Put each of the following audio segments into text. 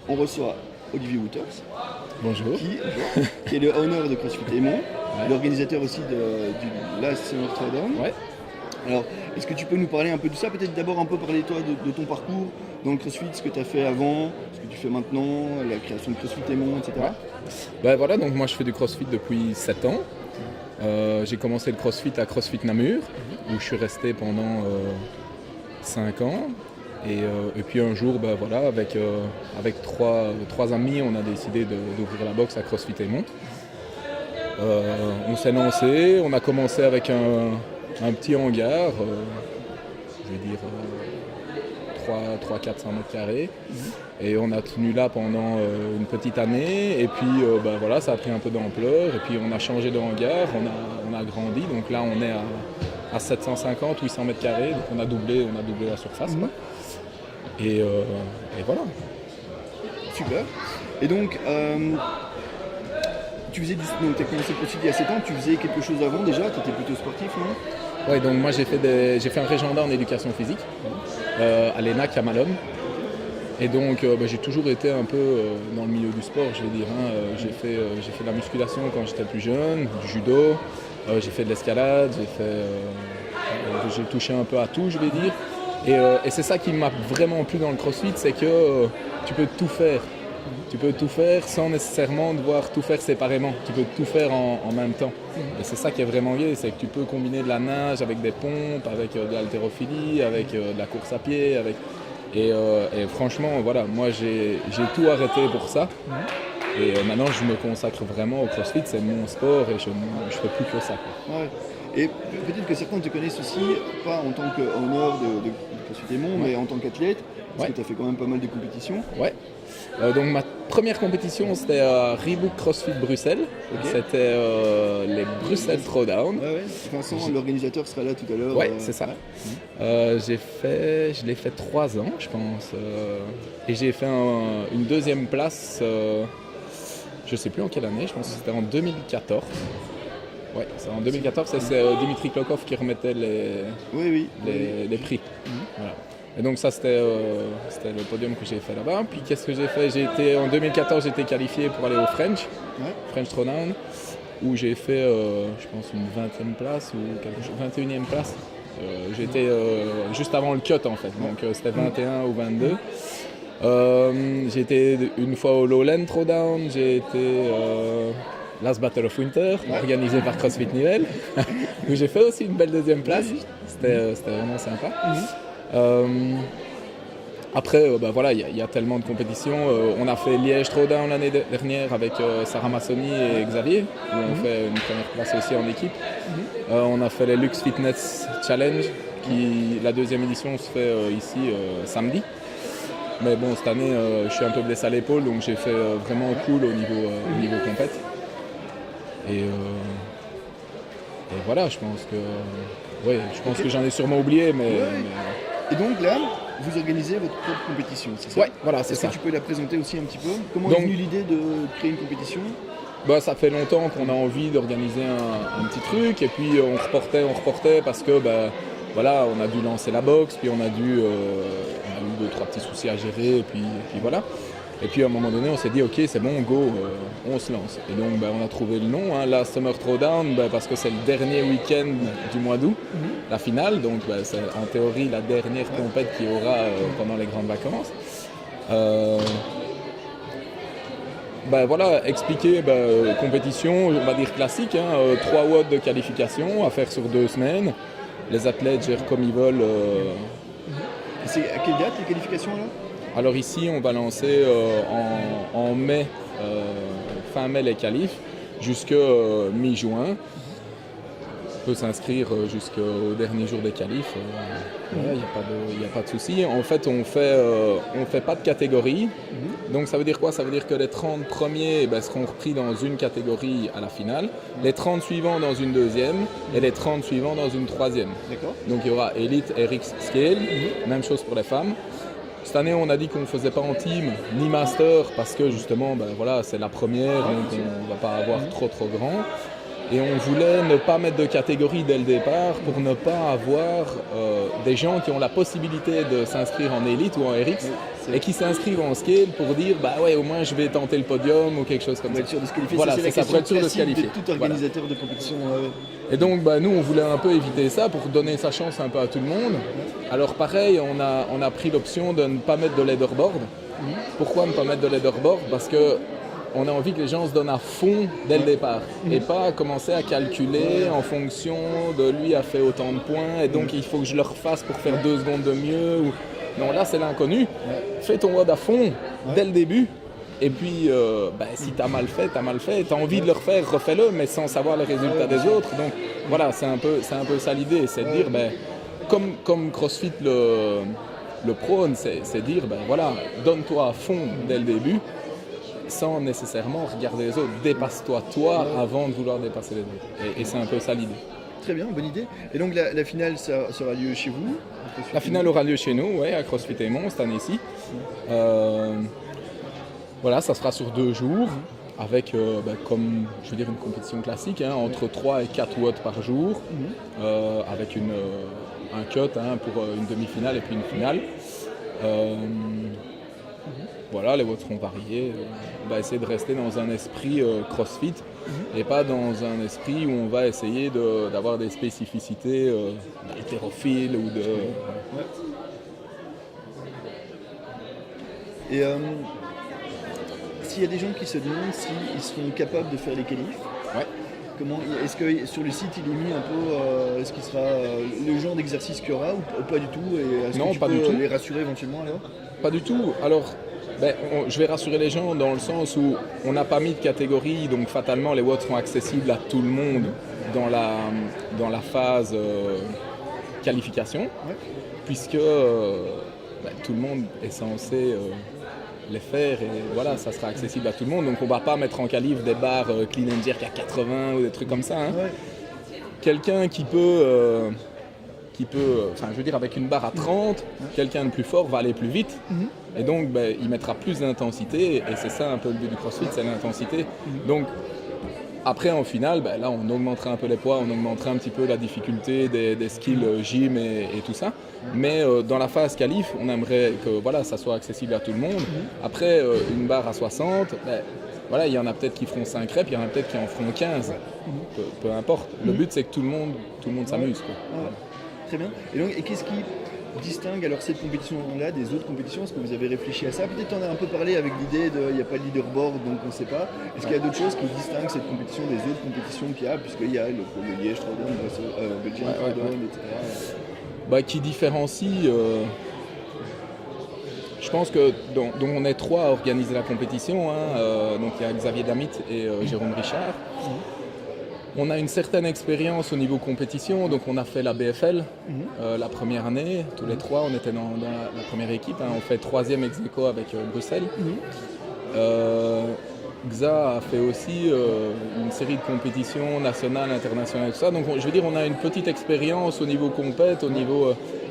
on reçoit Olivier Wouters, Bonjour. qui est le owner de CrossFit Aimont, l'organisateur aussi du Last Summer Throwdown. Ouais. Alors, est-ce que tu peux nous parler un peu de ça? Peut-être d'abord un peu parler toi de ton parcours dans le CrossFit, ce que tu as fait avant, ce que tu fais maintenant, la création de CrossFit Aimont, etc. Ouais. Ben voilà, donc moi je fais du CrossFit depuis 7 ans. J'ai commencé le CrossFit à CrossFit Namur, où je suis resté pendant 5 ans. Et puis un jour, ben voilà, avec trois amis, on a décidé d'ouvrir la boxe à CrossFit Aimont. On s'est lancé, on a commencé avec un petit hangar, je vais dire 300-400 mètres carrés. Et on a tenu là pendant une petite année. Et puis ben voilà, ça a pris un peu d'ampleur. Et puis on a changé de hangar, on a grandi. Donc là, on est à 750-800 mètres carrés. Donc on a doublé la surface. Quoi. Et voilà. Super. Et donc, tu as commencé le CrossFit il y a 7 ans, tu faisais quelque chose avant déjà, tu étais plutôt sportif, non? Oui, donc moi j'ai fait un régiondat en éducation physique à l'ENAC à Malone. Et donc j'ai toujours été un peu dans le milieu du sport, je vais dire. J'ai fait de la musculation quand j'étais plus jeune, du judo, j'ai fait de l'escalade, j'ai touché un peu à tout, je vais dire. Et c'est ça qui m'a vraiment plu dans le CrossFit, c'est que tu peux tout faire. Tu peux tout faire sans nécessairement devoir tout faire séparément. Tu peux tout faire en même temps. Et c'est ça qui est vraiment gai, c'est que tu peux combiner de la nage avec des pompes, avec de l'haltérophilie, avec de la course à pied. Et franchement, voilà, moi j'ai tout arrêté pour ça. Et maintenant je me consacre vraiment au CrossFit, c'est mon sport et je ne fais plus que ça. Quoi. Ouais. Et peut-être que certains te connaissent aussi, pas en tant qu'honneur de CrossFit Aimont, mais en tant qu'athlète, parce que tu as fait quand même pas mal de compétitions. Ouais. Donc ma première compétition c'était Reebok CrossFit Bruxelles. C'était les Bruxelles Throwdown. Vincent, l'organisateur, sera là tout à l'heure. Ouais, c'est ça. Je l'ai fait 3 ans, je pense. Et j'ai fait une deuxième place, je sais plus en quelle année, je pense que c'était en 2014. Ouais, c'est en 2014, c'est Dimitri Klokov qui remettait les prix. Voilà. Et donc ça c'était le podium que j'ai fait là-bas. Puis qu'est-ce que j'ai fait? En 2014 j'étais qualifié pour aller au French Throwdown, où j'ai fait je pense une 20e place ou quelque chose, 21e place. J'étais juste avant le cut en fait, donc c'était 21 ou 22. J'ai été une fois au Lowland Throwdown, j'ai été Last Battle of Winter, organisé par CrossFit Nivelles, où j'ai fait aussi une belle deuxième place. C'était vraiment sympa. Après, voilà, il y a tellement de compétitions. On a fait Liège Throwdown l'année dernière avec Sarah Massoni et Xavier, où on fait une première place aussi en équipe. On a fait les Lux Fitness Challenge, la deuxième édition se fait ici samedi. Mais bon, cette année, je suis un peu blessé à l'épaule, donc j'ai fait vraiment cool au niveau compète. Et voilà, je pense que j'en ai sûrement oublié, mais... Et donc là, vous organisez votre propre compétition, c'est ça? Ouais, voilà, c'est ça. Est-ce que tu peux la présenter aussi un petit peu? Comment est venue l'idée de créer une compétition? Ça fait longtemps qu'on a envie d'organiser un petit truc, et puis on reportait parce que voilà, on a dû lancer la boxe, puis on a eu 2-3 petits soucis à gérer, et puis voilà. Et puis à un moment donné, on s'est dit ok, c'est bon, go, on se lance. Et donc on a trouvé le nom, la Summer Throwdown, parce que c'est le dernier week-end du mois d'août, la finale. Donc c'est en théorie la dernière compète qu'il y aura pendant les grandes vacances. Voilà, expliquer compétition, on va dire classique, 3 watts de qualification à faire sur 2 semaines. Les athlètes gèrent comme ils veulent. C'est à quelle date les qualifications là? Alors ici, on va lancer en mai, fin mai les qualifs, jusqu'à mi-juin. On peut s'inscrire jusqu'au dernier jour des qualifs. Il n'y a pas de souci. En fait, on fait pas de catégorie. Donc ça veut dire quoi? Ça veut dire que les 30 premiers seront repris dans une catégorie à la finale, les 30 suivants dans une deuxième et les 30 suivants dans une troisième. D'accord. Donc il y aura Elite et RX Scale, même chose pour les femmes. Cette année, on a dit qu'on ne faisait pas en team ni master parce que justement, voilà, c'est la première, donc on ne va pas avoir trop grand. Et on voulait ne pas mettre de catégorie dès le départ pour ne pas avoir des gens qui ont la possibilité de s'inscrire en élite ou en RX et qui s'inscrivent en scale pour dire bah ouais au moins je vais tenter le podium ou quelque chose comme ça. Être sûr de se qualifier. Voilà, c'est ça pour être sûr de se classique qualifier. de tout organisateur de compétition. Et donc bah, nous on voulait un peu éviter ça pour donner sa chance un peu à tout le monde. Alors pareil on a pris l'option de ne pas mettre de leaderboard. Pourquoi ne pas mettre de leaderboard? Parce que on a envie que les gens se donnent à fond dès le départ et pas commencer à calculer en fonction de lui a fait autant de points et donc il faut que je le refasse pour faire 2 secondes de mieux. Non, là c'est l'inconnu. Fais ton WOD à fond dès le début et puis si t'as mal fait, t'as envie de le refaire, refais-le mais sans savoir les résultats des autres. Donc voilà, c'est un peu ça l'idée, c'est de dire comme CrossFit le prône, c'est dire voilà, donne-toi à fond dès le début. Sans nécessairement regarder les autres. Dépasse-toi toi avant de vouloir dépasser les autres. Et c'est un peu ça l'idée. Très bien, bonne idée. Et donc la finale ça sera lieu chez vous? La finale aura lieu chez nous, à CrossFit Aimont cette année-ci. Voilà, ça sera sur 2 jours avec comme je veux dire une compétition classique, entre 3 et 4 watts par jour, avec un cut pour une demi-finale et puis une finale. Voilà, les votes seront variés. On va essayer de rester dans un esprit CrossFit et pas dans un esprit où on va essayer d'avoir des spécificités d'haltérophile ou de... Et s'il y a des gens qui se demandent s'ils seront capables de faire les qualifs, est-ce que sur le site il est mis un peu est-ce qu'il sera le genre d'exercice qu'il y aura ou pas du tout et est-ce Non, que tu pas peux du tout. les rassurer éventuellement alors? Pas du tout. Alors, je vais rassurer les gens dans le sens où on n'a pas mis de catégorie, donc fatalement les watts seront accessibles à tout le monde dans la phase qualification, puisque tout le monde est censé les faire et voilà, ça sera accessible à tout le monde. Donc on ne va pas mettre en qualif des barres clean and jerk à 80 ou des trucs comme ça. Quelqu'un qui peut, je veux dire avec une barre à 30, quelqu'un de plus fort va aller plus vite. Et donc il mettra plus d'intensité et c'est ça un peu le but du CrossFit, c'est l'intensité. Donc après en finale, là on augmentera un peu les poids, on augmentera un petit peu la difficulté des skills gym et tout ça. Mais dans la phase qualif, on aimerait que ça soit accessible à tout le monde. Après une barre à 60, il y en a peut-être qui feront 5 reps, il y en a peut-être qui en feront 15. Peu importe. Le but c'est que tout le monde s'amuse. Très bien. Et qu'est-ce qui distingue alors cette compétition-là des autres compétitions? Est-ce que vous avez réfléchi à ça? Peut-être on a un peu parlé avec l'idée il n'y a pas de leaderboard donc on ne sait pas. Est-ce qu'il y a d'autres choses qui distinguent cette compétition des autres compétitions qu'il y a, puisqu'il y a le Liège, Throwdown, Belgian Throwdown, etc. Qui différencie je pense que donc on est 3 à organiser la compétition, donc il y a Xavier Damit et Jérôme Richard. On a une certaine expérience au niveau compétition, donc on a fait la BFL la première année, tous les 3 on était dans la première équipe, on fait 3e ex aequo avec Bruxelles. Xa a fait aussi une série de compétitions nationales, internationales, tout ça, donc je veux dire on a une petite expérience au niveau compète,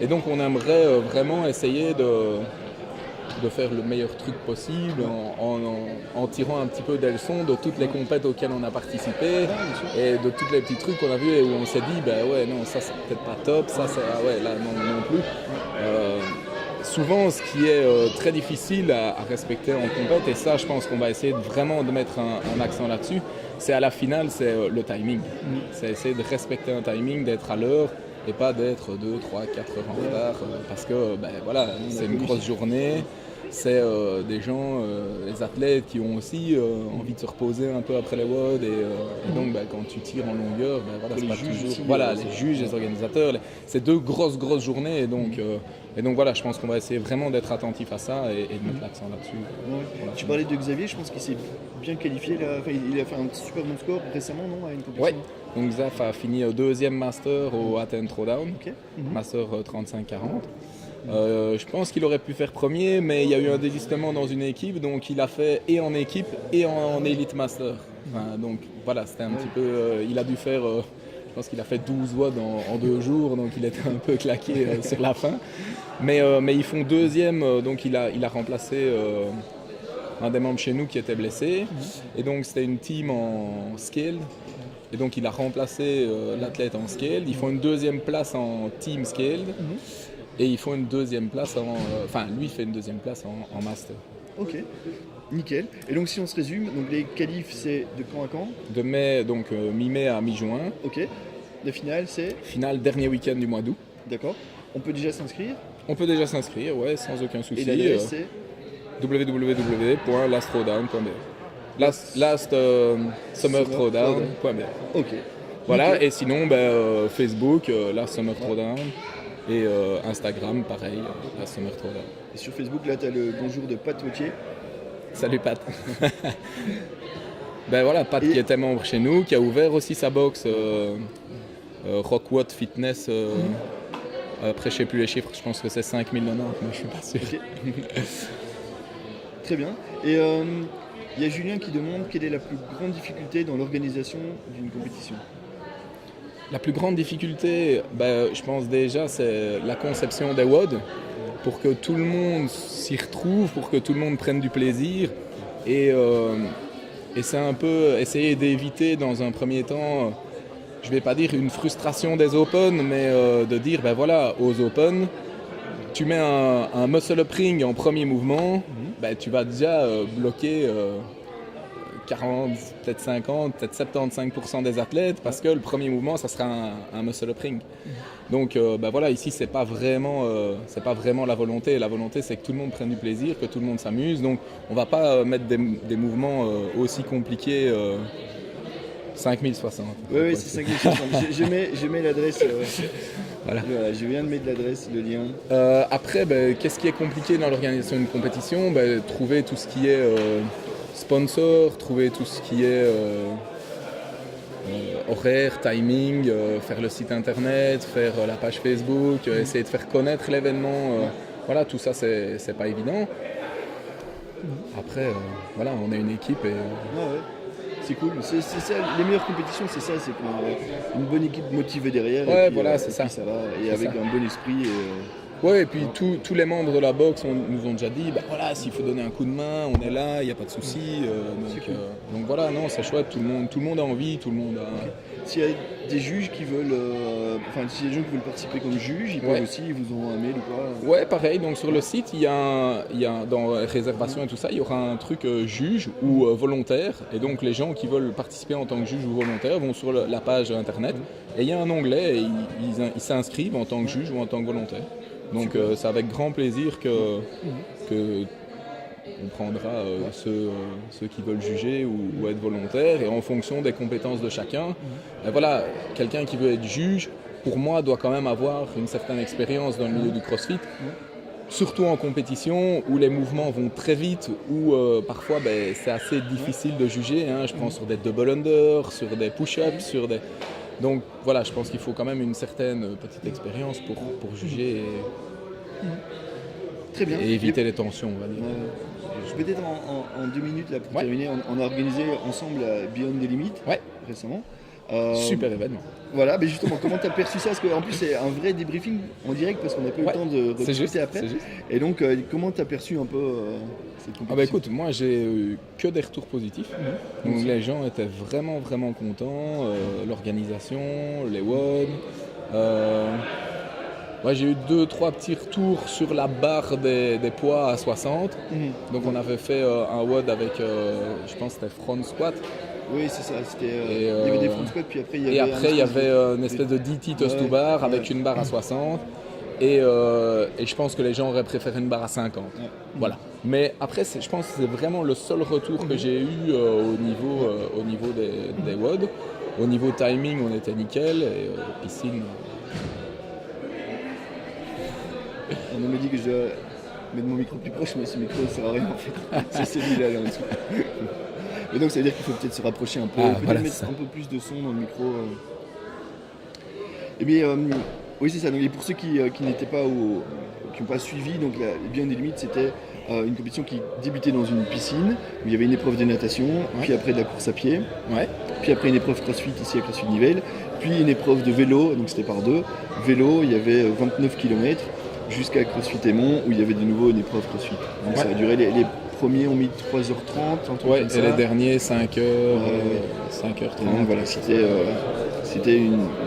et donc on aimerait vraiment essayer de faire le meilleur truc possible en tirant un petit peu des leçons de toutes les compètes auxquelles on a participé et de tous les petits trucs qu'on a vus et où on s'est dit non ça c'est peut-être pas top, ça c'est là non plus. Souvent ce qui est très difficile à respecter en compète, et ça je pense qu'on va essayer vraiment de mettre un accent là-dessus, c'est à la finale, c'est le timing. C'est essayer de respecter un timing, d'être à l'heure et pas d'être 2, 3, 4 heures en retard parce que c'est une grosse journée. C'est des gens, les athlètes qui ont aussi envie de se reposer un peu après les WOD et donc quand tu tires en longueur, c'est pas toujours... Aussi, les juges, les organisateurs, c'est 2 grosses journées et donc je pense qu'on va essayer vraiment d'être attentif à ça et de mettre l'accent là-dessus. Tu parlais de Xavier, je pense qu'il s'est bien qualifié, il a fait un super bon score récemment, non, à une compétition. Donc Xaf a fini 2e master au Athens Throwdown, master 35-40. Je pense qu'il aurait pu faire premier, mais il y a eu un désistement dans une équipe, donc il a fait et en équipe et en Elite Master. Donc voilà, c'était un petit peu... il a dû faire... je pense qu'il a fait 12 WOD en 2 jours, donc il était un peu claqué sur la fin. Mais ils font 2e, donc il a remplacé un des membres chez nous qui était blessé. Et donc c'était une team en scale. Et donc il a remplacé l'athlète en scaled. Ils font une deuxième place en team scaled. Et ils font une deuxième place lui fait une deuxième place en master. Ok, nickel. Et donc si on se résume, donc les qualifs c'est de quand à quand? De mai, donc mi-mai à mi-juin. Ok. La finale c'est? Finale dernier week-end du mois d'août. D'accord. On peut déjà s'inscrire? On peut déjà s'inscrire, ouais, sans aucun souci. Et l'adresse c'est? www.lastthrowdown.be. Summerthrowdown.be. Ok. Voilà, Nickel. et sinon Facebook, Last Summer Throwdown, et Instagram, pareil, Last Summer Throwdown. Et sur Facebook, là, tu as le bonjour de Pat Wautier. Salut Pat. Ben voilà, Pat qui était membre chez nous, qui a ouvert aussi sa box Rockwood Fitness. Après, je ne sais plus les chiffres, je pense que c'est 5090, mais je suis pas sûr. Okay. Très bien. Et il y a Julien qui demande quelle est la plus grande difficulté dans l'organisation d'une compétition. La plus grande difficulté, je pense déjà, c'est la conception des WOD, pour que tout le monde s'y retrouve, pour que tout le monde prenne du plaisir. Et c'est un peu essayer d'éviter dans un premier temps, je ne vais pas dire une frustration des Open, mais de dire, aux Open, tu mets un muscle-up ring en premier mouvement, tu vas déjà bloquer 40, peut-être 50, peut-être 75% des athlètes, parce que le premier mouvement, ça sera un muscle-up ring. Donc ici, c'est pas vraiment la volonté. La volonté, c'est que tout le monde prenne du plaisir, que tout le monde s'amuse. Donc on va pas mettre des mouvements aussi compliqués. 5060. Oui, c'est 5060. je mets l'adresse. Voilà. Je viens de mettre l'adresse, le lien. Après, qu'est-ce qui est compliqué dans l'organisation d'une compétition? Trouver tout ce qui est sponsor, trouver tout ce qui est horaire, timing, faire le site internet, faire la page Facebook, essayer de faire connaître l'événement. Voilà, tout ça, c'est pas évident. Après, on est une équipe et... C'est cool, c'est ça, les meilleures compétitions, c'est ça, c'est qu'on a une bonne équipe motivée derrière. Ouais, et puis, c'est ça. Ça va, et avec un bon esprit. Ouais, et puis tous les membres de la boxe nous ont déjà dit, s'il faut donner un coup de main, on est là, il n'y a pas de souci. Donc voilà, non, c'est chouette, tout le monde a envie, tout le monde a... S'il y a des juges qui veulent, s'il y a des gens qui veulent participer comme juges, ils peuvent aussi, ils vous ont un mail ou quoi? Ouais, pareil, donc sur le site, il y a dans les réservations et tout ça, il y aura un truc juge ou volontaire, et donc les gens qui veulent participer en tant que juge ou volontaire vont sur la page internet, et il y a un onglet, et ils s'inscrivent en tant que juge ou en tant que volontaire. Donc c'est avec grand plaisir que on prendra ceux qui veulent juger ou être volontaires, et en fonction des compétences de chacun. Quelqu'un qui veut être juge, pour moi, doit quand même avoir une certaine expérience dans le milieu du CrossFit, surtout en compétition où les mouvements vont très vite, où parfois c'est assez difficile de juger. Je pense sur des double under, sur des push-ups, Donc voilà, je pense qu'il faut quand même une certaine petite expérience pour juger Très bien. Et éviter les tensions, on va dire. Peut-être en 2 minutes là, pour terminer, on a organisé ensemble Beyond the Limit récemment. Super événement. Voilà, mais justement, comment tu as perçu ça? Parce qu'en plus, c'est un vrai débriefing en direct parce qu'on n'a pas eu le temps de rediscuter après. C'est juste. Et donc, comment tu as perçu un peu cette compétition? Écoute, moi j'ai eu que des retours positifs. Donc les gens étaient vraiment, vraiment contents. L'organisation, les WOD. J'ai eu 2-3 petits retours sur la barre des poids à 60. Donc on avait fait un WOD avec, je pense que c'était front squat. Oui, c'est ça. Il y avait des front squats, puis après il y avait une espèce de DT toast to bar avec une barre à 60. Et je pense que les gens auraient préféré une barre à 50. Voilà. Mais après, je pense que c'est vraiment le seul retour que j'ai eu au niveau des WOD. Au niveau timing, on était nickel. Et piscine... On me dit que je dois mettre mon micro plus proche, mais ce micro ne sert à rien en fait. C'est celui-là là en dessous. Et donc ça veut dire qu'il faut peut-être se rapprocher un peu, mettre un peu plus de son dans le micro. Et bien, oui c'est ça. Donc, et pour ceux qui n'étaient pas qui n'ont pas suivi, donc Beyond the Limit, c'était une compétition qui débutait dans une piscine où il y avait une épreuve de natation, puis après de la course à pied, puis après une épreuve CrossFit ici à CrossFit Nivelles, puis une épreuve de vélo, donc c'était par 2. Vélo, il y avait 29 km jusqu'à CrossFit Aimont où il y avait de nouveau une épreuve CrossFit. Donc ça a duré, les premiers ont mis 3h30, un truc Ouais, comme ça. et les derniers 5h, Ouais. 5h30. Donc voilà, c'était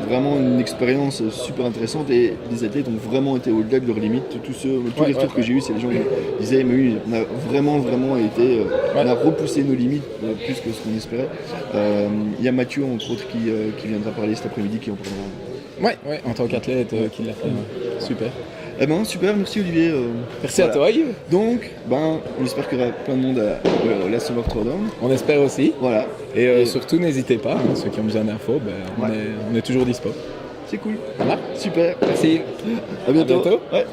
vraiment une expérience super intéressante et les athlètes ont vraiment été au-delà de leurs limites. Tous les retours que j'ai eu, c'est les gens qui disaient mais oui, on a vraiment été, on a repoussé nos limites plus que ce qu'on espérait. Il y a Mathieu entre autres qui viendra parler cet après-midi, qui en parlera. Ouais, en tant qu'athlète qui l'a fait. Ouais. Super. Eh ben super, merci Olivier. Merci à toi Yves. Donc, on espère qu'il y aura plein de monde à la Summer Throwdown. On espère aussi. Voilà. Et surtout n'hésitez pas, ceux qui ont besoin d'infos, on est toujours dispo. C'est cool. Voilà. Super. Merci. À bientôt. À bientôt. Ouais.